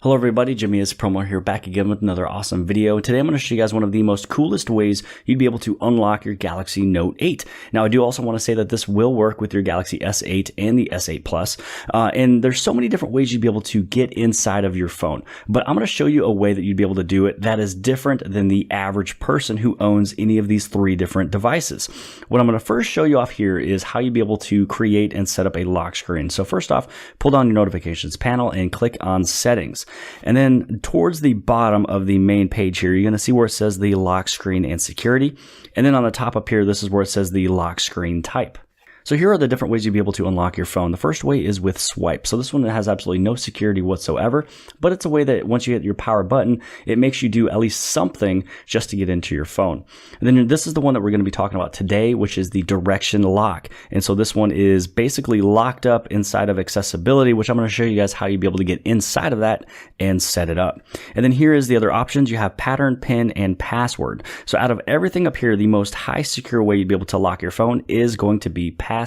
Hello everybody, jimmyispromo here, back again with another awesome video. Today I'm going to show you guys one of the most coolest ways you'd be able to unlock your Galaxy Note 8. Now I do also want to say that this will work with your Galaxy S8 and the S8 Plus, and there's so many different ways you'd be able to get inside of your phone. But I'm going to show you a way that you'd be able to do it that is different than the average person who owns any of these three different devices. What I'm going to first show you off here is how you'd be able to create and set up a lock screen. So first off, pull down your notifications panel and click on settings. And then towards the bottom of the main page here, you're going to see where it says the lock screen and security. And then on the top up here, this is where it says the lock screen type. So here are the different ways you'll be able to unlock your phone. The first way is with swipe. So this one has absolutely no security whatsoever, but it's a way that once you hit your power button, it makes you do at least something just to get into your phone. And then this is the one that we're going to be talking about today, which is the direction lock. And so this one is basically locked up inside of accessibility, which I'm going to show you guys how you'll be able to get inside of that and set it up. And then here is the other options. You have pattern, pin, and password. So out of everything up here, the most high secure way you'd be able to lock your phone is going to be password.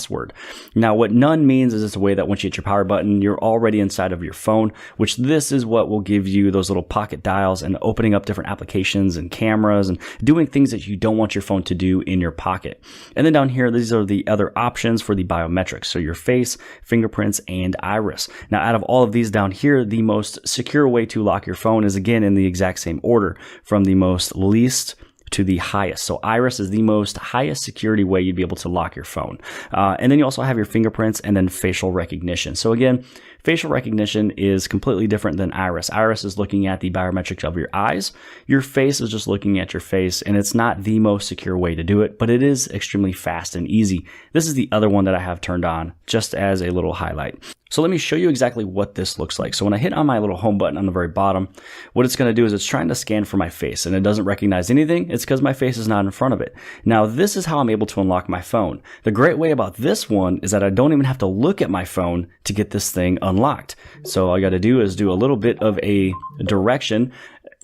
Now, what none means is it's a way that once you hit your power button, you're already inside of your phone, which this is what will give you those little pocket dials and opening up different applications and cameras and doing things that you don't want your phone to do in your pocket. And then down here, these are the other options for the biometrics. So your face, fingerprints, and iris. Now, out of all of these down here, the most secure way to lock your phone is again in the exact same order from the most least to the highest. So iris is the most highest security way you'd be able to lock your phone. And then you also have your fingerprints and then facial recognition. So again, facial recognition is completely different than iris. Iris is looking at the biometrics of your eyes. Your face is just looking at your face, and it's not the most secure way to do it, but it is extremely fast and easy. This is the other one that I have turned on just as a little highlight. So let me show you exactly what this looks like. So when I hit on my little home button on the very bottom, what it's going to do is it's trying to scan for my face, and it doesn't recognize anything. It's because my face is not in front of it. Now, this is how I'm able to unlock my phone. The great way about this one is that I don't even have to look at my phone to get this thing unlocked. So all I got to do is do a little bit of a direction.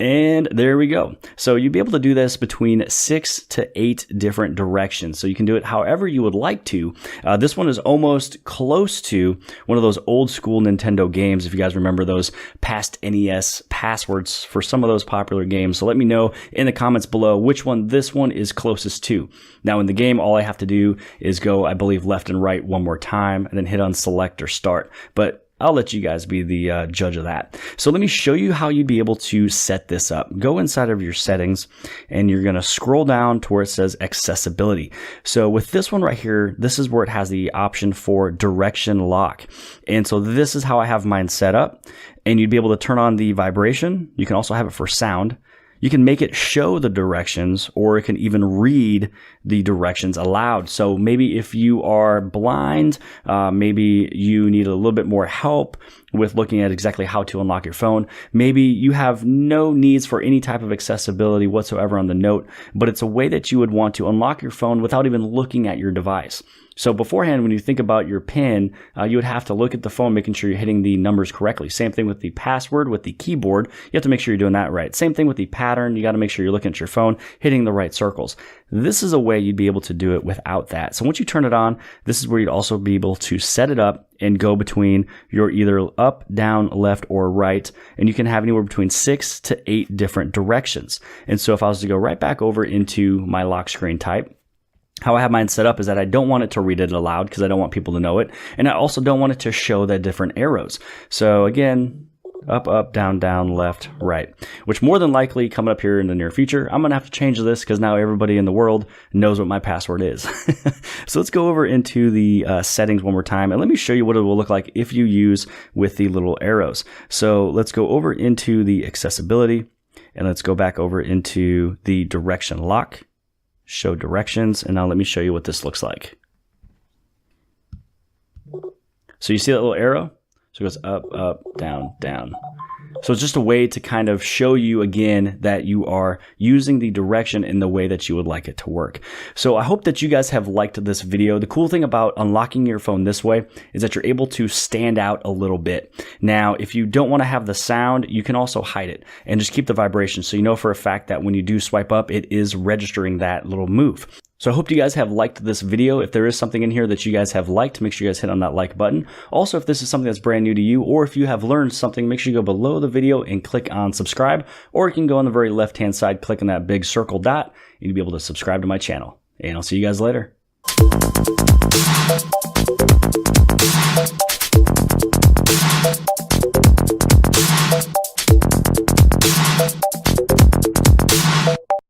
And there we go. So you'd be able to do this between 6 to 8 different directions. So you can do it however you would like to. This one is almost close to one of those old school Nintendo games. If you guys remember those past NES passwords for some of those popular games. So let me know in the comments below which one this one is closest to. Now in the game, all I have to do is go, I believe, left and right one more time and then hit on select or start. But I'll let you guys be the judge of that. So let me show you how you'd be able to set this up. Go inside of your settings and you're going to scroll down to where it says accessibility. So with this one right here, this is where it has the option for direction lock. And so this is how I have mine set up. And you'd be able to turn on the vibration. You can also have it for sound. You can make it show the directions, or it can even read the directions aloud. So maybe if you are blind, maybe you need a little bit more help with looking at exactly how to unlock your phone. Maybe you have no needs for any type of accessibility whatsoever on the Note, but it's a way that you would want to unlock your phone without even looking at your device. So beforehand, when you think about your PIN, you would have to look at the phone, making sure you're hitting the numbers correctly. Same thing with the password, with the keyboard. You have to make sure you're doing that right. Same thing with the pattern. You got to make sure you're looking at your phone, hitting the right circles. This is a way you'd be able to do it without that. So once you turn it on, this is where you'd also be able to set it up and go between your either up, down, left, or right. And you can have anywhere between 6 to 8 different directions. And so if I was to go right back over into my lock screen type, how I have mine set up is that I don't want it to read it aloud because I don't want people to know it. And I also don't want it to show the different arrows. So again, up, up, down, down, left, right, which more than likely coming up here in the near future, I'm going to have to change this because now everybody in the world knows what my password is. So let's go over into the settings one more time. And let me show you what it will look like if you use with the little arrows. So let's go over into the accessibility and let's go back over into the direction lock. Show directions, and now let me show you what this looks like. So you see that little arrow? So it goes up, up, down, down. So it's just a way to kind of show you again that you are using the direction in the way that you would like it to work. So I hope that you guys have liked this video. The cool thing about unlocking your phone this way is that you're able to stand out a little bit. Now, if you don't want to have the sound, you can also hide it and just keep the vibration. So you know for a fact that when you do swipe up, it is registering that little move. So I hope you guys have liked this video. If there is something in here that you guys have liked, make sure you guys hit on that like button. Also, if this is something that's brand new to you, or if you have learned something, make sure you go below the video and click on subscribe, or you can go on the very left-hand side, click on that big circle dot, and you'll be able to subscribe to my channel. And I'll see you guys later.